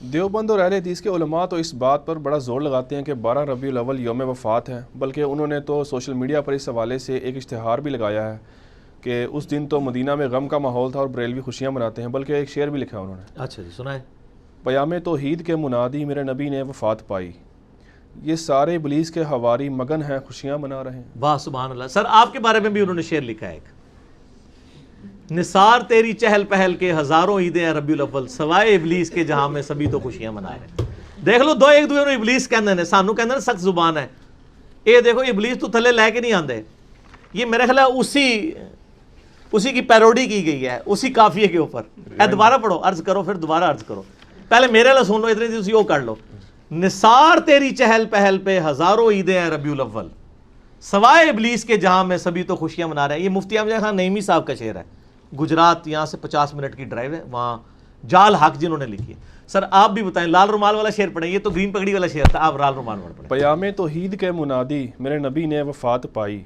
دیوبند اور اہل حدیث کے علماء تو اس بات پر بڑا زور لگاتے ہیں کہ 12 ربیع الاول یوم وفات ہے، بلکہ انہوں نے تو سوشل میڈیا پر اس حوالے سے ایک اشتہار بھی لگایا ہے کہ اس دن تو مدینہ میں غم کا ماحول تھا اور بریلوی خوشیاں مناتے ہیں، بلکہ ایک شعر بھی لکھا انہوں نے۔ اچھا جی، سنائیں۔ پیام توحید کے منادی میرے نبی نے وفات پائی، یہ سارے ابلیس کے حواری مگن ہیں خوشیاں منا رہے ہیں۔ واہ سبحان اللہ۔ سر آپ کے بارے میں بھی انہوں نے شعر لکھا ہے ایک، نثار تیری چہل پہل کے ہزاروں عیدیں ہیں ربیع الاول، سوائے ابلیس کے جہاں میں سبھی تو خوشیاں منا رہے ہیں۔ دیکھ لو، دو ایک دوسرے نوں ابلیس کہندے نے، سانو کہندے نے سخت زبان ہے، اے دیکھو ابلیس تو تھلے لے کے نہیں آندے۔ یہ میرے خیال ہے اسی کی پیروڈی کی گئی ہے، اسی قافیے کے اوپر۔ اے دوبارہ پڑھو، عرض کرو، پھر دوبارہ عرض کرو، پہلے میرے لئے سن لو، اتنی تھی وہ کر لو۔ نثار تیری چہل پہل پہ ہزاروں عیدیں ہیں ربیع الاول، سوائے ابلیس کے جہاں میں سبھی تو خوشیاں منا رہے ہیں۔ یہ مفتی احمد خان نعیمی صاحب کا شعر ہے، گجرات، یہاں سے 50 منٹ کی ڈرائیو ہے، وہاں جال حق جنہوں نے لکھی ہے۔ سر آپ بھی بتائیں، لال رومال والا شعر پڑھیں، یہ تو گرین پگڑی والا شعر تھا، آپ لال رومال والا پڑھیں۔ پیام توحید کے منادی میرے نبی نے وفات پائی،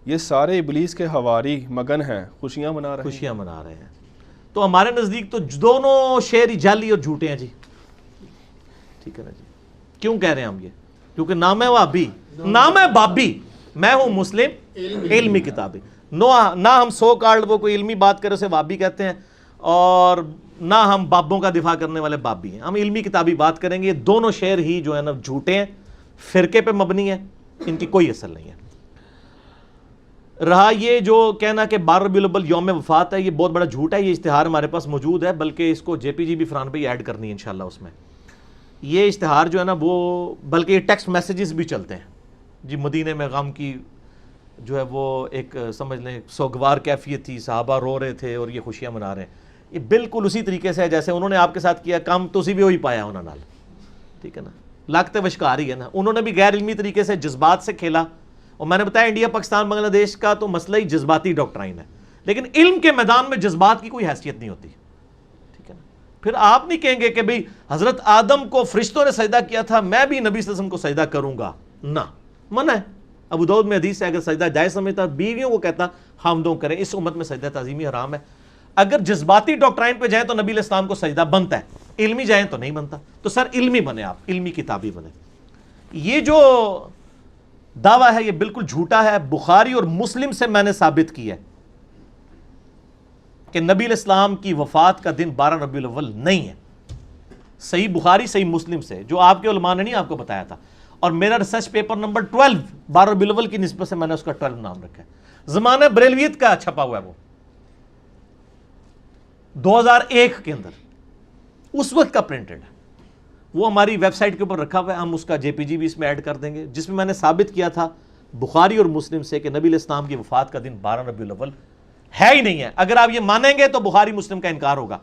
یہ سارے ابلیس کے حواری مگن ہیں خوشیاں منا رہے ہیں۔ خوشیاں منا رہے ہیں۔ تو ہمارے نزدیک تو دونوں شعر ہی جعلی اور جھوٹے ہیں جی، ٹھیک ہے نا جی۔ کیوں کہہ رہے ہیں ہم یہ؟ کیونکہ نام ہے وہابی، نام ہے بابی، میں ہوں مسلم علمی کتابی۔ نہ ہم سو کارڈ وہ کوئی علمی بات کرے اسے وہابی کہتے ہیں، اور نہ ہم بابوں کا دفاع کرنے والے بابی ہیں، ہم علمی کتابی بات کریں گے۔ یہ دونوں شعر ہی جو ہے نا جھوٹے ہیں، فرقے پہ مبنی ہیں، ان کی کوئی اصل نہیں ہے۔ رہا یہ جو کہنا کہ 12 ربیع الاول یوم وفات ہے، یہ بہت بڑا جھوٹ ہے۔ یہ اشتہار ہمارے پاس موجود ہے، بلکہ اس کو جے پی جی بھی فرحان بھائی ایڈ کرنی ہے انشاءاللہ اس میں۔ یہ اشتہار جو ہے نا وہ، بلکہ یہ ٹیکسٹ میسیجز بھی چلتے ہیں جی، مدینے میں غم کی جو ہے وہ ایک سمجھ لیں سوگوار کیفیت تھی، صحابہ رو رہے تھے اور یہ خوشیاں منا رہے ہیں۔ یہ بالکل اسی طریقے سے ہے جیسے انہوں نے آپ کے ساتھ کیا کام، تو اسی بھی وہی پایا انہوں نے، ٹھیک ہے نا، لگتے وشکار ہی ہے نا۔ انہوں نے بھی غیر علمی طریقے سے جذبات سے کھیلا، اور میں نے بتایا انڈیا پاکستان بنگلہ دیش کا تو مسئلہ ہی جذباتی ڈاکٹرائن ہے، لیکن علم کے میدان میں جذبات کی کوئی حیثیت نہیں ہوتی، ٹھیک ہے نا۔ پھر آپ نہیں کہیں گے کہ بھئی حضرت آدم کو فرشتوں نے سجدہ کیا تھا، میں بھی نبی صلی اللہ علیہ وسلم کو سجدہ کروں گا، نہ، منع ہے۔ ابو داؤد میں حدیث ہے، اگر سجدہ جائز سمجھتا بیویوں کو کہتا حمدوں کریں، اس امت میں سجدہ تعظیمی حرام ہے۔ اگر جذباتی ڈاکٹرائن پہ جائیں تو نبی علیہ السلام کو سجدہ بنتا ہے، علمی جائیں تو نہیں بنتا۔ تو سر علمی بنے، آپ علمی کتابی بنے۔ یہ جو دعویٰ ہے یہ بالکل جھوٹا ہے۔ بخاری اور مسلم سے میں نے ثابت کیا ہے کہ نبی علیہ السلام کی وفات کا دن 12 ربیع الاول نہیں ہے، صحیح بخاری صحیح مسلم سے، جو آپ کے علماء نے نہیں آپ کو بتایا تھا۔ اور میرا ریسرچ پیپر نمبر 12 12 ربیع الاول کی نسبت سے میں نے اس کا 12 نام رکھا ہے، زمانہ بریلویت کا چھپا ہوا ہے، وہ 2001 کے اندر اس وقت کا پرنٹڈ ہے، وہ ہماری ویب سائٹ کے اوپر رکھا ہوا ہے، ہم اس کا جے پی جی بھی اس میں ایڈ کر دیں گے، جس میں میں نے ثابت کیا تھا بخاری اور مسلم سے کہ نبی علیہ السلام کی وفات کا دن 12 ربیع الاول ہے ہی نہیں ہے۔ اگر آپ یہ مانیں گے تو بخاری مسلم کا انکار ہوگا۔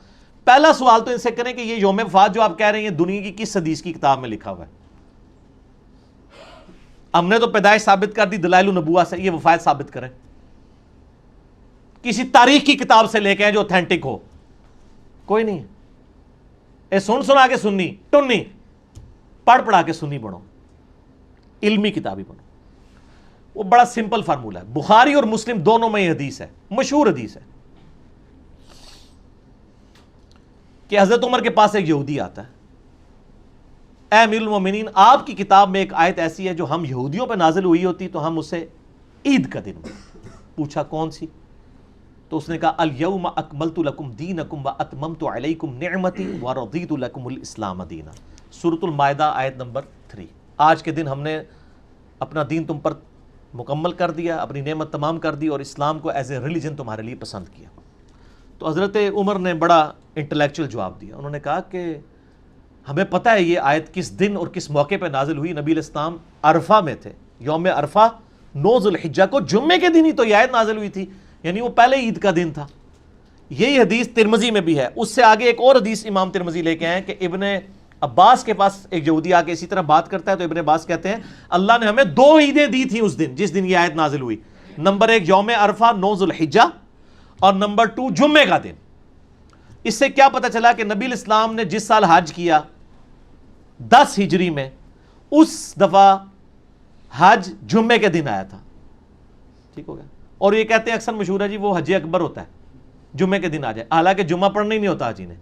پہلا سوال تو ان سے کریں کہ یہ یوم وفات جو آپ کہہ رہے ہیں دنیا کی کس حدیث کی کتاب میں لکھا ہوا ہے؟ ہم نے تو پیدائش ثابت کر دی دلائل النبوہ سے، یہ وفات ثابت کریں، کسی تاریخ کی کتاب سے لے کے ہیں جو اوتھینٹک ہو، کوئی نہیں ہے۔ اے سن سنا کے سنی ٹنی، پڑھ پڑھا کے سنی بنو، علمی کتابی بنو۔ وہ بڑا سمپل فارمولہ ہے، بخاری اور مسلم دونوں میں یہ حدیث ہے، مشہور حدیث ہے کہ حضرت عمر کے پاس ایک یہودی آتا ہے، اے امیر المومنین، آپ کی کتاب میں ایک آیت ایسی ہے جو ہم یہودیوں پہ نازل ہوئی ہوتی تو ہم اسے عید کا دن میں، پوچھا کون سی؟ تو اس نے کہا الیوم اکملت لکم دینکم واتممت علیکم نعمتی ورضیت لکم الاسلام دینا، سورۃ المائدہ آیت نمبر 3۔ آج کے دن ہم نے اپنا دین تم پر مکمل کر دیا، اپنی نعمت تمام کر دی، اور اسلام کو ایز اے ریلیجن تمہارے لیے پسند کیا۔ تو حضرت عمر نے بڑا انٹلیکچوئل جواب دیا، انہوں نے کہا کہ ہمیں پتہ ہے یہ آیت کس دن اور کس موقع پہ نازل ہوئی، نبی علیہ السلام عرفہ میں تھے، یوم عرفہ 9 ذو الحجہ کو، جمعے کے دن ہی تو یہ آیت نازل ہوئی تھی، یعنی وہ پہلے عید کا دن تھا۔ یہی حدیث ترمذی میں بھی ہے، اس سے آگے ایک اور حدیث امام ترمذی لے کے آئے کہ ابن عباس کے پاس ایک یہودی آ کے اسی طرح بات کرتا ہے، تو ابن عباس کہتے ہیں اللہ نے ہمیں 2 عیدیں دی تھیں اس دن جس دن یہ آیت نازل ہوئی، نمبر 1 یوم عرفہ 9 ذو الحجہ، اور نمبر 2 جمعے کا دن۔ اس سے کیا پتہ چلا کہ نبی علیہ السلام نے جس سال حج کیا 10 ہجری میں، اس دفعہ حج جمعے کے دن آیا تھا، ٹھیک ہو گیا۔ اور یہ کہتے ہیں اکثر مشہور ہے جی وہ حج اکبر ہوتا ہے، جمعے کے دن آ جائے، حالانکہ جمعہ پڑھنا ہی نہیں ہوتا حاجی نے،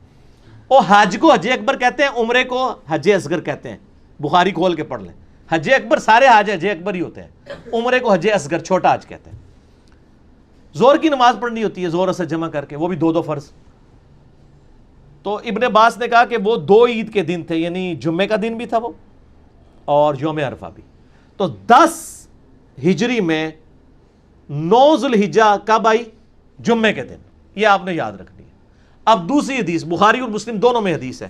اور حج کو حج اکبر کہتے ہیں, عمرے کو حج اصغر کہتے ہیں. بخاری کھول کے پڑھ لیں, حج اکبر سارے حج اکبر ہی ہوتے ہیں, عمرے کو حج اصغر چھوٹا حج کہتے ہیں. زور کی نماز پڑھنی ہوتی ہے زور اثر جمع کر کے, وہ بھی 2 فرض. تو ابن عباس نے کہا کہ وہ 2 عید کے دن تھے, یعنی جمعے کا دن بھی تھا وہ اور یوم عرفہ بھی. تو 10 ہجری میں 9 ذوالحجہ کب آئی؟ جمعے کے دن. یہ آپ نے یاد رکھنی ہے. اب دوسری حدیث, بخاری اور مسلم دونوں میں حدیث ہے,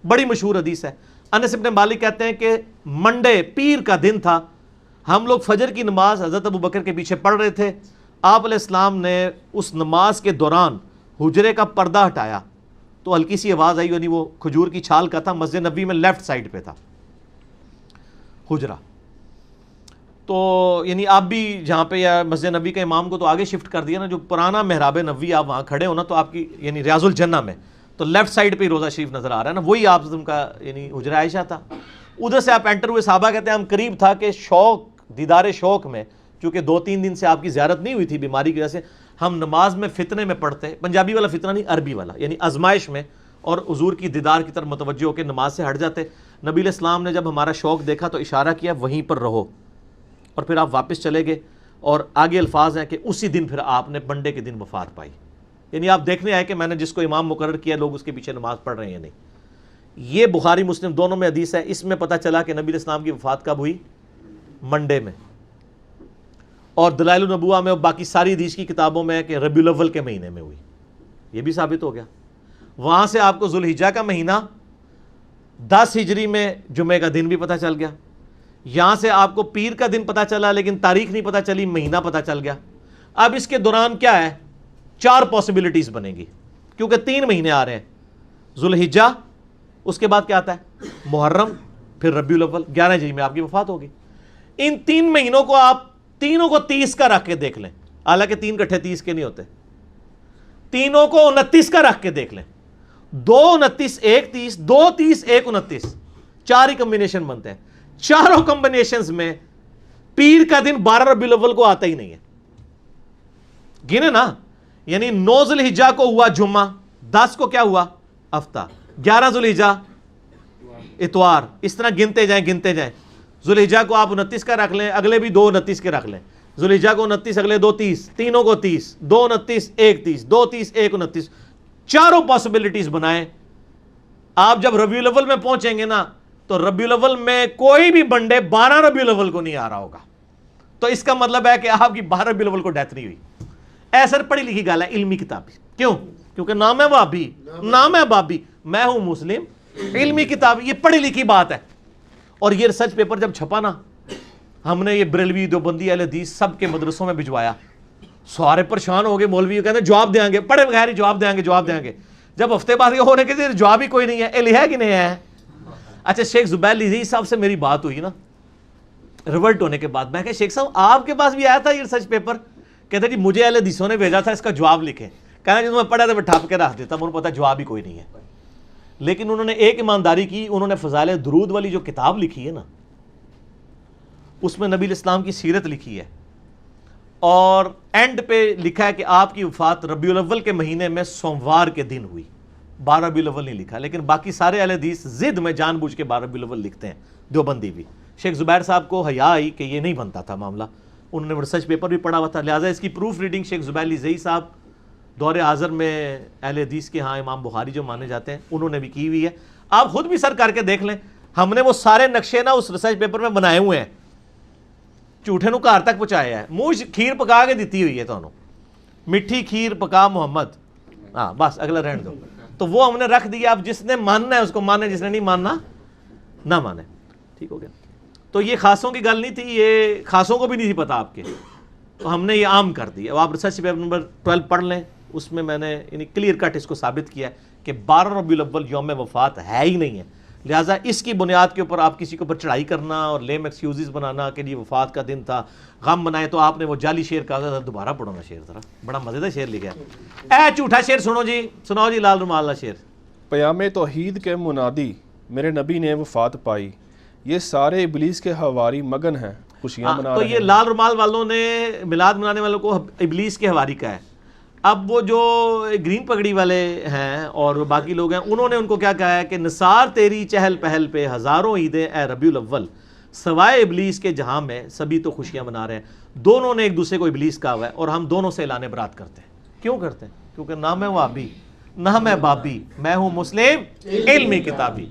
بڑی مشہور حدیث ہے. انس بن مالک کہتے ہیں کہ منڈے پیر کا دن تھا, ہم لوگ فجر کی نماز حضرت ابو بکر کے پیچھے پڑھ رہے تھے. آپ علیہ السلام نے اس نماز کے دوران حجرے کا پردہ ہٹایا تو ہلکی سی آواز آئی, یعنی وہ کھجور کی چھال کا تھا, مسجد نبی میں لیفٹ سائڈ پہ تھا حجرہ. تو یعنی آپ بھی جہاں پہ یا مسجد نبی کا امام کو تو آگے شفٹ کر دیا نا, جو پرانا محراب نبوی آپ وہاں کھڑے ہو نا, تو آپ کی یعنی ریاض الجنہ میں تو لیفٹ سائڈ پہ ہی روضہ شریف نظر آ رہا ہے نا, وہی آپ کا یعنی حجرہ عائشہ تھا. ادھر سے آپ انٹر ہوئے, صحابہ کہتے ہیں ہم قریب تھا کہ شوق دیدار شوق میں, چونکہ 2-3 دن سے آپ کی زیارت نہیں ہوئی تھی بیماری کی وجہ سے, ہم نماز میں فتنے میں پڑھتے, پنجابی والا فتنہ نہیں عربی والا, یعنی آزمائش میں, اور حضور کی دیدار کی طرف متوجہ ہو کے نماز سے ہٹ جاتے. نبی علیہ السلام نے جب ہمارا شوق دیکھا تو اشارہ کیا وہیں پر رہو, اور پھر آپ واپس چلے گئے. اور آگے الفاظ ہیں کہ اسی دن پھر آپ نے منڈے کے دن وفات پائی. یعنی آپ دیکھنے آئے کہ میں نے جس کو امام مقرر کیا لوگ اس کے پیچھے نماز پڑھ رہے ہیں یا نہیں. یہ بخاری مسلم دونوں میں حدیث ہے. اس میں پتہ چلا کہ نبی علیہ السلام کی وفات کب ہوئی؟ منڈے میں. اور دلائل النبوہ میں اور باقی ساری حدیث کی کتابوں میں ہے کہ ربیع الاول کے مہینے میں ہوئی. یہ بھی ثابت ہو گیا. وہاں سے آپ کو ذوالحجہ کا مہینہ 10 ہجری میں جمعے کا دن بھی پتہ چل گیا. یہاں سے آپ کو پیر کا دن پتہ چلا لیکن تاریخ نہیں پتہ چلی, مہینہ پتہ چل گیا. اب اس کے دوران کیا ہے, 4 پاسبلٹیز بنے گی, کیونکہ 3 مہینے آ رہے ہیں. ذوالحجہ, اس کے بعد کیا آتا ہے محرم, پھر ربیع الاول. 11 ہجری میں آپ کی وفات ہوگی. ان 3 مہینوں کو آپ تینوں کو 30 کا رکھ کے دیکھ لیں, حالانکہ 3 کٹھے 30 کے نہیں ہوتے, تینوں کو 29 کا رکھ کے دیکھ لیں. 2 29 1 30, 2 30 1 29, 4 ہی کمبینیشن بنتے ہیں. چاروں کمبینیشنز میں پیر کا دن 12 ربیع الاول کو آتا ہی نہیں ہے. گنے نا, یعنی 9 ذوالحجہ کو ہوا جمعہ, 10 کو کیا ہوا ہفتہ, 11 ذوالحجہ اتوار, اس طرح گنتے جائیں. ذوالحجہ کو آپ 29 کا رکھ لیں, اگلے بھی 2 29 کے رکھ لیں. ذوالحجہ کو 29, اگلے 2 30, تینوں کو 30, 2 29 1 30, 2 30 1 29. چاروں پاسبلٹیز بنائیں. آپ جب ربیع الاول میں پہنچیں گے نا تو ربیع الاول میں کوئی بھی بنڈے 12 ربیع الاول کو نہیں آ رہا ہوگا. تو اس کا مطلب ہے کہ آپ کی 12 ربیع الاول کو ڈیتھ نہیں ہوئی. ایسا پڑھی لکھی گال ہے, علمی کتاب. کیوں؟ کیونکہ نام ہے وہابی, نام ہے بابی, میں ہوں مسلم. علمی کتاب, یہ پڑھی لکھی بات ہے. اور یہ ریسرچ پیپر جب چھپا نا, ہم نے یہ بریلوی دیوبندی اہل حدیث سب کے مدرسوں میں بھجوایا. سارے پریشان ہو گئے, مولوی کہتے ہیں جواب دیں گے, پڑھے بغیر ہی جواب دیں گے. جب ہفتے بعد یہ ہونے کے جواب ہی کوئی نہیں ہے, ہے کہ نہیں ہے. اچھا, شیخ زبیر لیزی صاحب سے میری بات ہوئی نا ریورٹ ہونے کے بعد, میں کہ شیخ صاحب آپ کے پاس بھی آیا تھا یہ ریسرچ پیپر؟ کہتے جی مجھے اہل حدیثوں نے بھیجا تھا, اس کا جواب لکھیں. کہنا جب میں پڑھا تھا میں ٹھپ کے رکھ دیتا, مجھے پتا جواب ہی کوئی نہیں ہے. لیکن انہوں نے ایک ایمانداری کی, انہوں نے فضائل درود والی جو کتاب لکھی ہے نا, اس میں نبی الاسلام کی سیرت لکھی ہے, اور اینڈ پہ لکھا ہے کہ آپ کی وفات ربیع الاول کے مہینے میں سوموار کے دن ہوئی. 12 ربیع الاول نہیں لکھا, لیکن باقی سارے اہل حدیث ضد میں جان بوجھ کے 12 ربیع الاول لکھتے ہیں, دیوبندی بھی. شیخ زبیر صاحب کو حیا آئی کہ یہ نہیں بنتا تھا معاملہ, انہوں نے ریسرچ پیپر بھی پڑھا ہوا تھا, لہٰذا اس کی پروف ریڈنگ شیخ زبیر لیزئی صاحب دور حاضر میں اہل حدیث کے ہاں امام بخاری جو مانے جاتے ہیں, انہوں نے بھی کی ہوئی ہے. آپ خود بھی سر کر کے دیکھ لیں, ہم نے وہ سارے نقشے نا اس ریسرچ پیپر میں بنائے ہوئے ہیں, جھوٹے نو گھر تک پہنچایا ہے. منہ کھیر پکا کے دیتی ہوئی ہے تمہیں, میٹھی کھیر پکا محمد, ہاں بس اگلا رہن دو. تو وہ ہم نے رکھ دیا, اب جس نے ماننا ہے اس کو مانے, جس نے نہیں ماننا نہ مانے. ٹھیک ہو گیا. تو یہ خاصوں کی گل نہیں تھی, یہ خاصوں کو بھی نہیں تھی پتا آپ کے, تو ہم نے یہ عام کر دی. اب آپ ریسرچ پیپر نمبر 12 پڑھ لیں, اس میں میں نے یعنی کلیئر کٹ اس کو ثابت کیا ہے کہ 12 ربیع الاول یوم وفات ہے ہی نہیں ہے. لہٰذا اس کی بنیاد کے اوپر آپ کسی کے اوپر چڑھائی کرنا اور لیم ایکسکیوزز بنانا کہ یہ وفات کا دن تھا, غم بنائے. تو آپ نے وہ جعلی شعر کہا تھا, دوبارہ پڑھو نا شعر ذرا, بڑا مزیدار شعر لکھا ہے. اے جھوٹا شعر سنو جی, سناؤ جی لال رومال والا شعر. پیام توحید کے منادی میرے نبی نے وفات پائی, یہ سارے ابلیس کے حواری مگن ہیں خوشیاں منا تو رہے یہ ہیں. لال رومال والوں نے میلاد منانے والوں کو ابلیس کے حواری کا ہے. اب وہ جو گرین پگڑی والے ہیں اور باقی لوگ ہیں، انہوں نے ان کو کیا کہا ہے کہ نثار تیری چہل پہل پہ ہزاروں عیدیں اے ربیع الاول، سوائے ابلیس کے جہاں میں سبھی تو خوشیاں منا رہے ہیں۔ دونوں نے ایک دوسرے کو ابلیس کہا ہوا ہے اور ہم دونوں سے اعلان برات کرتے ہیں۔ کیوں کرتے ہیں؟ کیونکہ نہ میں وہابی نہ میں بابی، میں ہوں مسلم علمی کتابی۔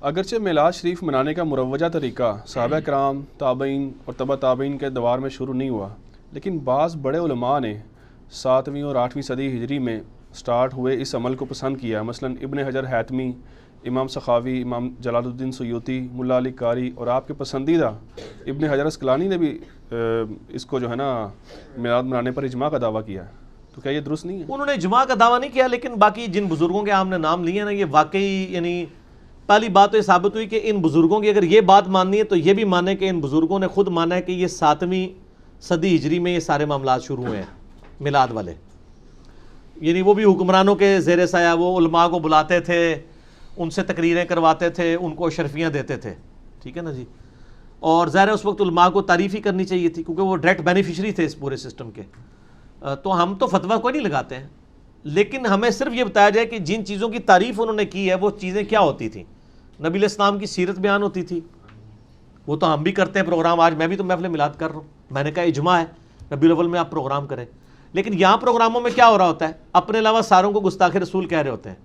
اگرچہ میلاد شریف منانے کا مروجہ طریقہ صحابہ کرام، تابعین اور تبع تابعین کے دوار میں شروع نہیں ہوا، لیکن بعض بڑے علماء نے 7ویں اور 8ویں صدی ہجری میں سٹارٹ ہوئے اس عمل کو پسند کیا۔ مثلا ابن حجر حیتمی، امام سخاوی، امام جلال الدین سیوطی، ملا علی قاری اور آپ کے پسندیدہ ابن حجر اسقلانی نے بھی اس کو جو ہے نا میلاد منانے پر اجماع کا دعویٰ کیا ہے۔ تو کیا یہ درست نہیں ہے؟ انہوں نے اجماع کا دعویٰ نہیں کیا، لیکن باقی جن بزرگوں کے ہم نے نام لیے نا، یہ واقعی یعنی پہلی بات تو یہ ثابت ہوئی کہ ان بزرگوں کی اگر یہ بات ماننی ہے تو یہ بھی مانے کہ ان بزرگوں نے خود مانا ہے کہ یہ 7ویں صدی ہجری میں یہ سارے معاملات شروع ہوئے ہیں میلاد والے۔ یعنی وہ بھی حکمرانوں کے زیر سایہ وہ علماء کو بلاتے تھے، ان سے تقریریں کرواتے تھے، ان کو اشرفیاں دیتے تھے، ٹھیک ہے نا جی۔ اور ظاہر ہے اس وقت علماء کو تعریف ہی کرنی چاہیے تھی کیونکہ وہ ڈائریکٹ بینیفیشری تھے اس پورے سسٹم کے۔ تو ہم تو فتویٰ کوئی نہیں لگاتے ہیں، لیکن ہمیں صرف یہ بتایا جائے کہ جن چیزوں کی تعریف انہوں نے کی ہے وہ چیزیں کیا ہوتی تھیں۔ نبی علیہ السلام کی سیرت بیان ہوتی تھی، وہ تو ہم بھی کرتے ہیں پروگرام، آج میں بھی تو محفل میلاد کر رہا ہوں، میں نے کہا اجماع ہے ربیع الاول میں آپ پروگرام کریں۔ لیکن یہاں پروگراموں میں کیا ہو رہا ہوتا ہے؟ اپنے علاوہ ساروں کو گستاخ رسول کہہ رہے ہوتے ہیں۔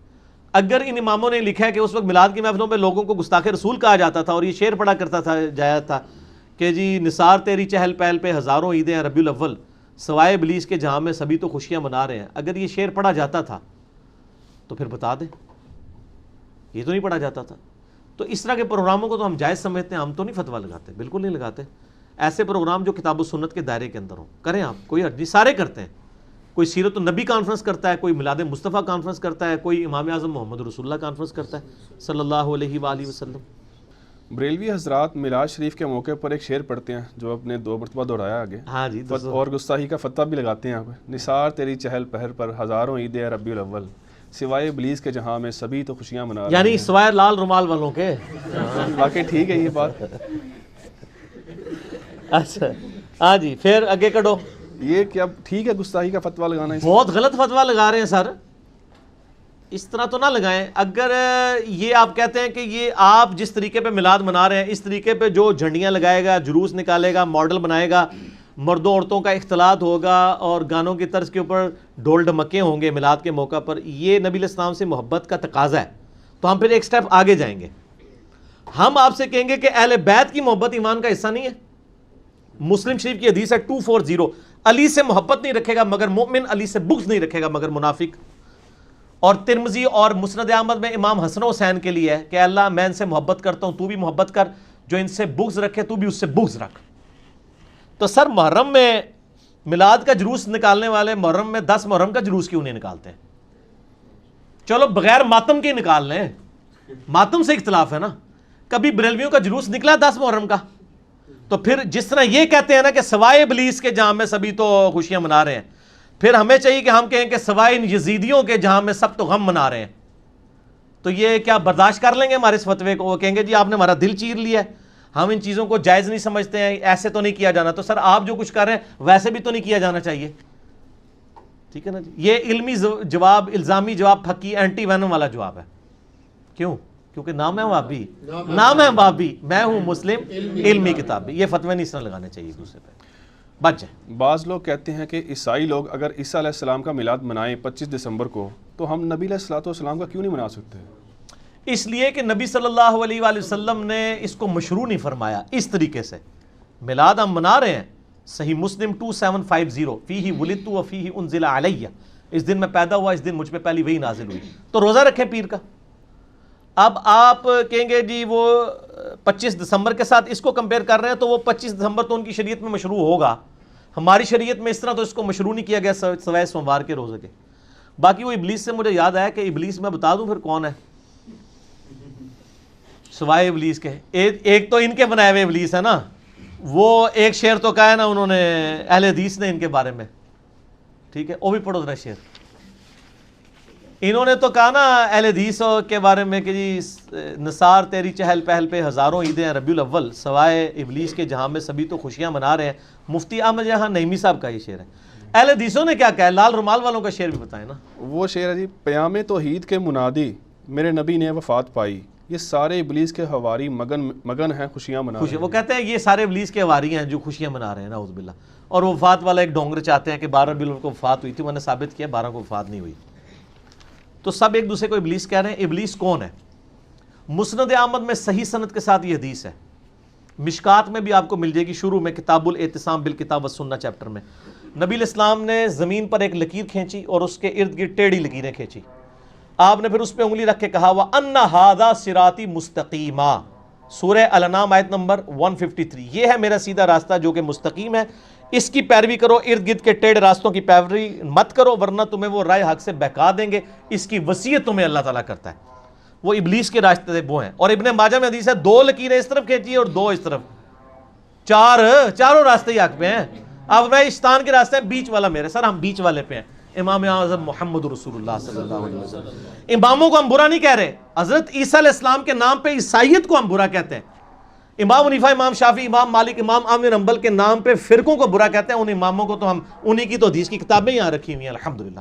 اگر ان اماموں نے لکھا ہے کہ اس وقت میلاد کی محفلوں میں لوگوں کو گستاخ رسول کہا جاتا تھا اور یہ شعر پڑھا کرتا تھا جایا تھا کہ جی نثار تیری چہل پہل پہ ہزاروں عیدیں ہیں ربیع الاول، سوائے ابلیس کے جہاں میں سبھی تو خوشیاں منا رہے ہیں، اگر یہ شعر پڑھا جاتا تھا تو پھر بتا دیں، یہ تو نہیں پڑھا جاتا تھا۔ تو اس طرح کے پروگراموں کو تو ہم جائز سمجھتے ہیں، ہم تو نہیں فتویٰ لگاتے، بالکل نہیں لگاتے۔ ایسے پروگرام جو کتاب و سنت کے دائرے کے اندر ہوں کریں آپ، کوئی حرج نہیں، سارے کرتے ہیں۔ کوئی سیرت النبی کانفرنس کرتا ہے، کوئی میلاد مصطفیٰ کانفرنس کرتا ہے، کوئی امام اعظم محمد رسول اللہ کانفرنس کرتا ہے صلی اللہ علیہ وآلہ وسلم۔ بریلوی حضرات میلاد شریف کے موقع پر ایک شعر پڑھتے ہیں جو اپنے 2 مرتبہ دہرایا آگے، ہاں جی، اور گستاخی کا فتویٰ بھی لگاتے ہیں آپ، نثار تیری چہل پہل پر ہزاروں عیدیں ربیع الاول، سوائے ابلیس کے جہاں میں سبھی تو خوشیاں منا رہے ہیں۔ یعنی سوائے لال رومال والوں کے۔ واقعی ٹھیک ہے یہ بات۔ اچھا ہاں جی، پھر آگے کٹو۔ یہ کیا ٹھیک ہے گستاخی کا فتویٰ لگانا؟ بہت غلط فتویٰ لگا رہے ہیں سر، اس طرح تو نہ لگائیں۔ اگر یہ آپ کہتے ہیں کہ یہ آپ جس طریقے پہ میلاد منا رہے ہیں اس طریقے پہ جو جھنڈیاں لگائے گا، جلوس نکالے گا، ماڈل بنائے گا، مردوں عورتوں کا اختلاط ہوگا اور گانوں کی طرز کے اوپر ڈھول ڈھمکے ہوں گے میلاد کے موقع پر، یہ نبی علیہ السلام سے محبت کا تقاضا ہے، تو ہم پھر ایک سٹیپ آگے جائیں گے۔ ہم آپ سے کہیں گے کہ اہل بیت کی محبت ایمان کا حصہ نہیں ہے۔ مسلم شریف کی حدیث ہے 240، علی سے محبت نہیں رکھے گا مگر مومن، علی سے بغض نہیں رکھے گا مگر منافق۔ اور ترمذی اور مسند احمد میں امام حسن و حسین کے لیے ہے کہ اللہ میں ان سے محبت کرتا ہوں، تو بھی محبت کر، جو ان سے بغض رکھے تو بھی اس سے بغض رکھ۔ تو سر محرم میں میلاد کا جلوس نکالنے والے محرم میں 10 محرم کا جلوس کیوں نہیں نکالتے ہیں؟ چلو بغیر ماتم کے نکال لیں، ماتم سے اختلاف ہے نا۔ کبھی بریلویوں کا جلوس نکلا 10 محرم کا؟ تو پھر جس طرح یہ کہتے ہیں نا کہ سوائے ابلیس کے جہاں میں سبھی تو خوشیاں منا رہے ہیں، پھر ہمیں چاہیے کہ ہم کہیں کہ سوائے ان یزیدیوں کے جہاں میں سب تو غم منا رہے ہیں۔ تو یہ کیا برداشت کر لیں گے ہمارے اس فتوے کو؟ وہ کہیں گے جی آپ نے ہمارا دل چیر لیا ہے، ہم ان چیزوں کو جائز نہیں سمجھتے ہیں، ایسے تو نہیں کیا جانا۔ تو سر آپ جو کچھ کر رہے ہیں ویسے بھی تو نہیں کیا جانا چاہیے، ٹھیک ہے نا جی۔ یہ علمی جواب، الزامی جواب، پھکی اینٹی وینم والا جواب ہے۔ کیوں؟ کیونکہ نام ہے وابی، نام ہے وابی، میں ہوں مسلم علمی کتابی۔ یہ فتوے نہیں اس طرح لگانے چاہیے دوسرے پہ، بچ جائیں۔ بعض لوگ کہتے ہیں کہ عیسائی لوگ اگر عیسیٰ علیہ السلام کا میلاد منائیں 25 دسمبر کو، تو ہم نبی علیہ السلام کا کیوں نہیں منا سکتے؟ اس لیے کہ نبی صلی اللہ علیہ وآلہ وسلم نے اس کو مشروع نہیں فرمایا اس طریقے سے۔ میلاد ہم منا رہے ہیں، صحیح مسلم 2750، فیہ ولدت و فیہ انزل علیہ، اس دن میں پیدا ہوا، اس دن مجھ پہ پہلی وحی نازل ہوئی۔ تو روزہ رکھیں پیر کا۔ اب آپ کہیں گے جی وہ 25 دسمبر کے ساتھ اس کو کمپیئر کر رہے ہیں، تو وہ 25 دسمبر تو ان کی شریعت میں مشروع ہوگا، ہماری شریعت میں اس طرح تو اس کو مشروع نہیں کیا گیا سوائے سوموار کے روزے کے۔ باقی وہ ابلیس سے مجھے یاد آیا کہ ابلیس میں بتا دوں پھر کون ہے سوائے ابلیس کے؟ ایک تو ان کے بنائے ہوئے ابلیس ہے نا، وہ ایک شعر تو کہا ہے نا انہوں نے اہل حدیث نے ان کے بارے میں، ٹھیک ہے، وہ بھی پڑھو ذرا شعر۔ انہوں نے تو کہا نا اہل حدیث کے بارے میں کہ جی نثار تیری چہل پہل پہ ہزاروں عیدیں ہیں ربیع الاول، سوائے ابلیس کے جہاں میں سبھی تو خوشیاں منا رہے ہیں۔ مفتی احمد جہاں نعیمی صاحب کا یہ شعر ہے۔ اہل حدیثوں نے کیا کہا ہے؟ لال رومال والوں کا شعر بھی بتائیں نا. وہ شعر ہے جی، پیام توحید کے منادی میرے نبی نے وفات پائی، یہ سارے ابلیس کے حواری مگن ہیں خوشیاں منا رہے ہیں. وہ کہتے ہیں یہ سارے ابلیس کے حواری ہیں جو خوشیاں منا رہے ہیں، نعوذ باللہ. اور وہ وفات والا ایک ڈونگر چاہتے ہیں کہ 12 ربیع الاول کو وفات ہوئی تھی، میں نے ثابت کیا 12 کو وفات نہیں ہوئی. تو سب ایک دوسرے کو ابلیس کہہ رہے ہیں. ابلیس کون ہے؟ مسند احمد میں صحیح سند کے ساتھ یہ حدیث ہے، مشکات میں بھی آپ کو مل جائے گی، شروع میں کتاب الاعتصام بالکتاب والسنہ چیپٹر میں. نبی الاسلام نے زمین پر ایک لکیر کھینچی اور اس کے ارد گرد ٹیڑھی لکیریں کھینچی. آپ نے پھر اس پہ انگلی رکھ کے کہا وَأَنَّ هَذَا صِرَاطِ مُسْتَقِيمًا، سورہ الانعام آیت نمبر 153. یہ ہے میرا سیدھا راستہ جو کہ مستقیم ہے، اس کی پیروی کرو، ارد گرد کے ٹیڑھے راستوں کی پیروی مت کرو ورنہ تمہیں وہ رائے حق سے بہکا دیں گے. اس کی وصیت تمہیں اللہ تعالیٰ کرتا ہے. وہ ابلیس کے راستے وہ ہیں. اور ابن ماجہ میں حدیث ہے 2 لکیریں اس طرف کھینچی اور 2 اس طرف، چاروں راستے ہی حق پہ ہیں. اب میں شیطان کے راستے ہیں، بیچ والا میرے سر، ہم بیچ والے پہ ہیں. امام اعظم محمد رسول اللہ صلی اللہ علیہ وسلم. اماموں کو ہم برا نہیں کہہ رہے، حضرت عیسیٰ علیہ السلام کے نام پہ عیسائیت کو ہم برا کہتے ہیں. امام حنیفہ، امام شافعی، امام مالک، امام احمد بن حنبل کے نام پہ فرقوں کو برا کہتے ہیں. ان اماموں کو تو ہم انہی کی تو حدیث کی کتابیں یہاں رکھی ہوئی ہیں الحمدللہ.